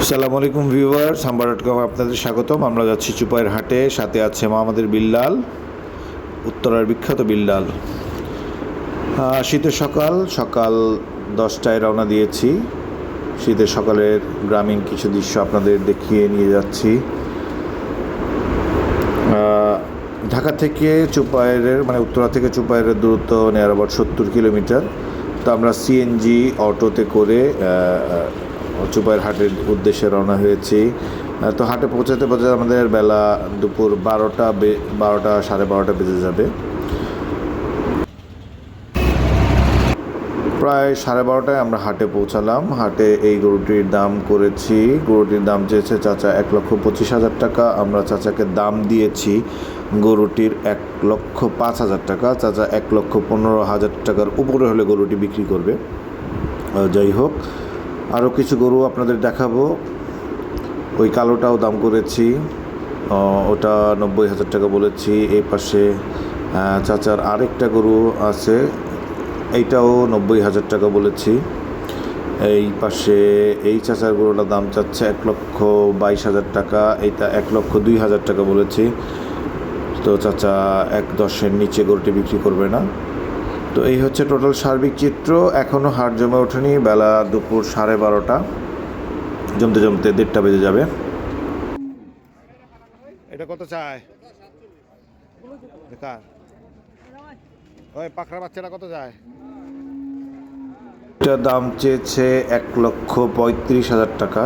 আসসালামু আলাইকুম ভিউয়ার্স, হাম্বা.কম আপনাদের স্বাগতম। আমরা যাচ্ছি চুপাইয়ের হাটে, সাথে আছে আমাদের বিল্লাল, উত্তরার বিখ্যাত বিল্লাল। শীতের সকাল 10টায় রওনা দিয়েছি। শীতের সকালের গ্রামীণ কিছু দৃশ্য আপনাদের দেখিয়ে নিয়ে যাচ্ছি। ঢাকা থেকে চুপাইয়ের উত্তরা থেকে চুপাইয়ের দূরত্ব নিয়ার অ্যাবাউট 70 কিলোমিটার। তো আমরা সিএনজি অটোতে করে চুপাইয়ের হাটের উদ্দেশ্যে রওনা হয়েছি। তো হাটে পৌঁছাতে আমাদের বেলা দুপুর 12টা সাড়ে 12টা বেজে যাবে। প্রায় 12:30টায় আমরা হাটে পৌঁছালাম। হাটে এই গরুটির দাম করেছি, গরুটির দাম চেয়েছে চাচা 1,25,000 টাকা। আমরা চাচাকে দাম দিয়েছি গরুটির 1,05,000 টাকা। চাচা 1,15,000 টাকার উপরে হলে গরুটি বিক্রি করবে। যাই হোক, আরও কিছু গরু আপনাদের দেখাবো। ওই কালোটাও দাম করেছি, ওটা 90,000 টাকা বলেছি। এই পাশে চাচার আরেকটা গরু আছে, এইটাও 90,000 টাকা বলেছি। এই পাশে এই চাচার গরুটার দাম চাচ্ছে 1,22,000 টাকা। এইটা 1,02,000 টাকা বলেছি। তো চাচা 1,10-এর নিচে গরুটি বিক্রি করবে না। তো এই হচ্ছে টোটাল সার্বিক চিত্র। এখনও হাট জমে ওঠেনি, বেলা দুপুর 12:30, জমতে 1:30 বেজে যাবে। এটা কত চায়? ওই পাখরা বাচ্চাটা কত যায়? এটার দাম চেয়েছে 1,35,000 টাকা।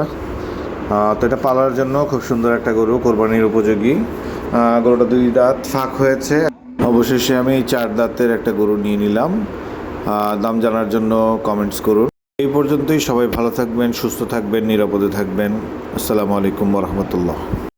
তো এটা পালার জন্য খুব সুন্দর একটা গরু, কোরবানির উপযোগী। গরুটা 2 দাঁত ফাঁক হয়েছে। অবশেষে আমি 4 দাঁতের একটা গরু নিয়ে নিলাম। দাম জানার জন্য কমেন্টস করুন। এই পর্যন্তই। সবাই ভালো থাকবেন, সুস্থ থাকবেন, নিরাপদে থাকবেন। আসসালামু আলাইকুম ওয়া রাহমাতুল্লাহ।